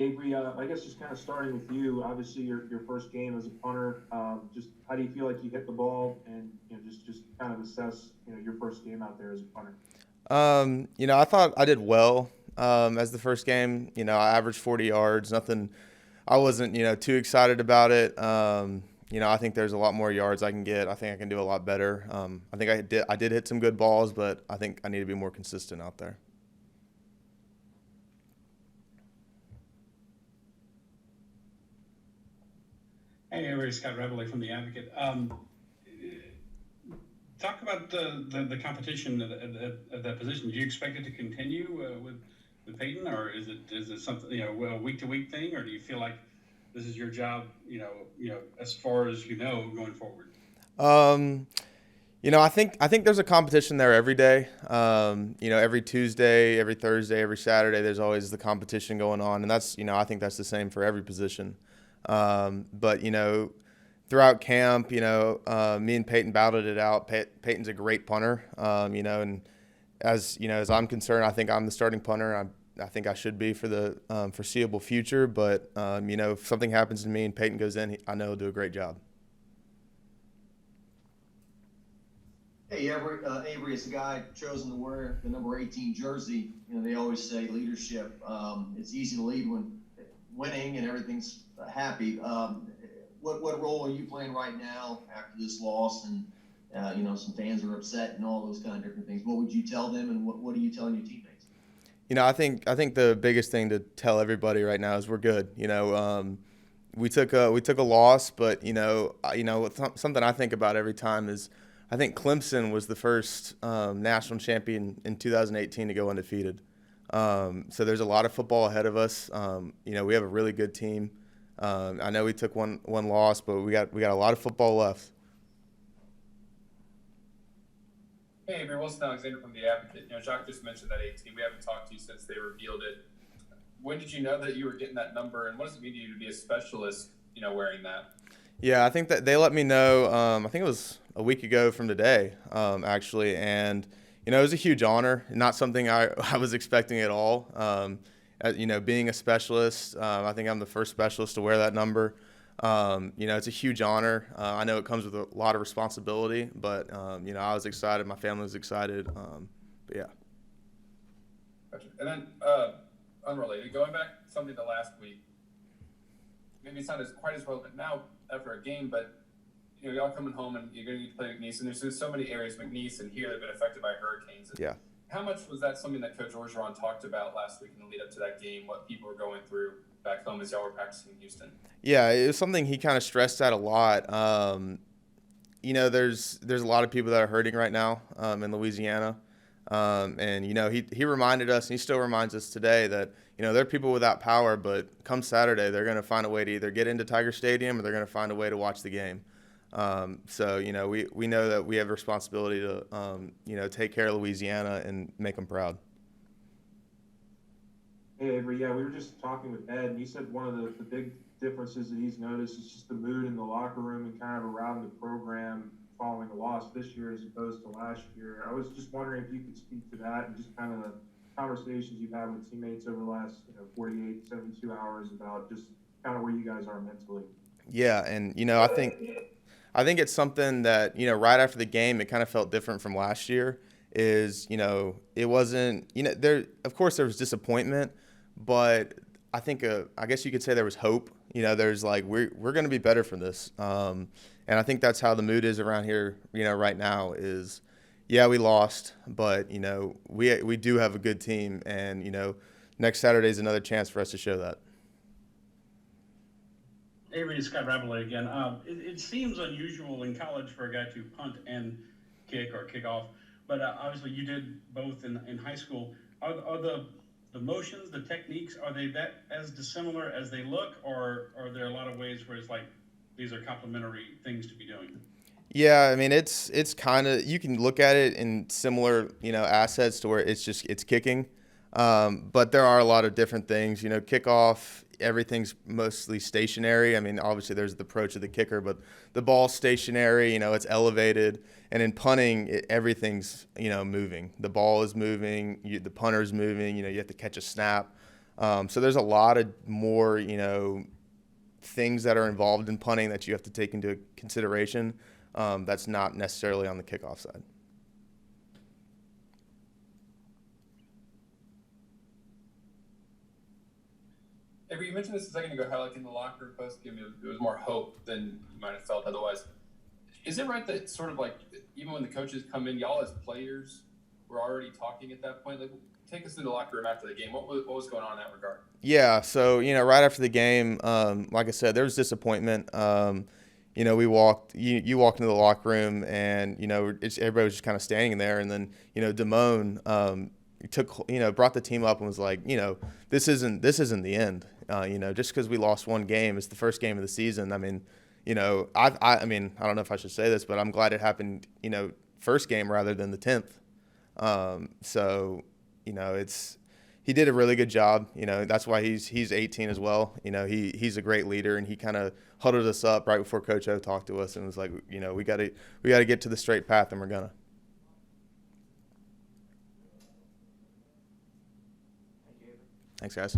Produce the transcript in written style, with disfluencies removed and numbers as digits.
Avery, I guess just kind of starting with you. Obviously, your first game as a punter. Just how do you feel like you hit the ball, and just kind of assess your first game out there as a punter. I thought I did well as the first game. I averaged 40 yards. Nothing. I wasn't too excited about it. I think there's a lot more yards I can get. I think I can do a lot better. I think I did hit some good balls, but I think I need to be more consistent out there. Hey, Avery, Scott Reveley from The Advocate. Talk about the competition at that position. Do you expect it to continue with Peyton, or is it something a week to week thing, or do you feel like this is your job, as far as going forward? I think there's a competition there every day. Every Tuesday, every Thursday, every Saturday, there's always the competition going on, and that's I think that's the same for every position. But throughout camp, me and Peyton battled it out. Peyton's a great punter, and as I'm concerned, I think I'm the starting punter. I think I should be for the foreseeable future. But if something happens to me and Peyton goes in, I know he'll do a great job. Hey, Avery is a guy chosen to wear the number 18 jersey. They always say leadership. It's easy to lead when winning and everything's happy. What role are you playing right now after this loss? And some fans are upset and all those kind of different things. What would you tell them, and what are you telling your teammates? I think the biggest thing to tell everybody right now is we're good. We took a loss, but something I think about every time is I think Clemson was the first national champion in 2018 to go undefeated. So there's a lot of football ahead of us. We have a really good team. I know we took one loss, but we got a lot of football left. Hey, Mayor Wilson Alexander from The Advocate. Jacques just mentioned that 18. We haven't talked to you since they revealed it. When did you know that you were getting that number, and what does it mean to you to be a specialist, wearing that? Yeah, I think that they let me know, I think it was a week ago from today, actually. And, it was a huge honor, not something I was expecting at all. Being a specialist, I think I'm the first specialist to wear that number. It's a huge honor. I know it comes with a lot of responsibility, but, I was excited. My family was excited. But, yeah. Gotcha. And then, unrelated, going back something to last week, maybe it's not quite as relevant now after a game, but y'all coming home and you're going to need to play McNeese, and there's so many areas, McNeese and here, that have been affected by hurricanes. Yeah. How much was that something that Coach Orgeron talked about last week in the lead up to that game, what people were going through back home as y'all were practicing in Houston? Yeah, it was something he kind of stressed that a lot. There's a lot of people that are hurting right now in Louisiana. And he reminded us, and he still reminds us today, that there are people without power, but come Saturday, they're going to find a way to either get into Tiger Stadium or they're going to find a way to watch the game. So we know that we have a responsibility to take care of Louisiana and make them proud. Hey, Avery, yeah, we were just talking with Ed, and he said one of the big differences that he's noticed is just the mood in the locker room and kind of around the program following a loss this year as opposed to last year. I was just wondering if you could speak to that and just kind of the conversations you've had with teammates over the last 48, 72 hours about just kind of where you guys are mentally. Yeah, and I think it's something that right after the game it kind of felt different from last year. It wasn't there. Of course, there was disappointment, but I think I guess you could say there was hope. There's like we're going to be better for this, and I think that's how the mood is around here. Right now is, yeah, we lost, but we do have a good team, and next Saturday is another chance for us to show that. Avery, Scott Reveley again. It seems unusual in college for a guy to punt and kick or kick off, but obviously you did both in high school. Are the motions, the techniques, are they that as dissimilar as they look, or are there a lot of ways where it's like these are complementary things to be doing? Yeah, I mean it's kind of, you can look at it in similar assets to where it's kicking, but there are a lot of different things. Kickoff, everything's mostly stationary. I mean, obviously there's the approach of the kicker, but the ball's stationary. It's elevated, and in punting, everything's moving. The ball is moving, the punter's moving. You have to catch a snap. So there's a lot of more, things that are involved in punting that you have to take into consideration. That's not necessarily on the kickoff side. Avery, you mentioned this a second ago, how like in the locker room post game, it was more hope than you might have felt otherwise. Is it right that sort of like even when the coaches come in, y'all as players were already talking at that point? Like, take us through the locker room after the game. What was going on in that regard? Yeah, so right after the game, like I said, there was disappointment. We walked. You walked into the locker room, and everybody was just kind of standing there. And then Damone brought the team up and was like, this isn't the end. Just because we lost one game, it's the first game of the season. I mean, I mean, I don't know if I should say this, but I'm glad it happened, first game rather than the 10th. He did a really good job. That's why he's 18 as well. He's a great leader, and he kind of huddled us up right before Coach O talked to us and was like, we got to get to the straight path, and we're gonna. Thanks, guys.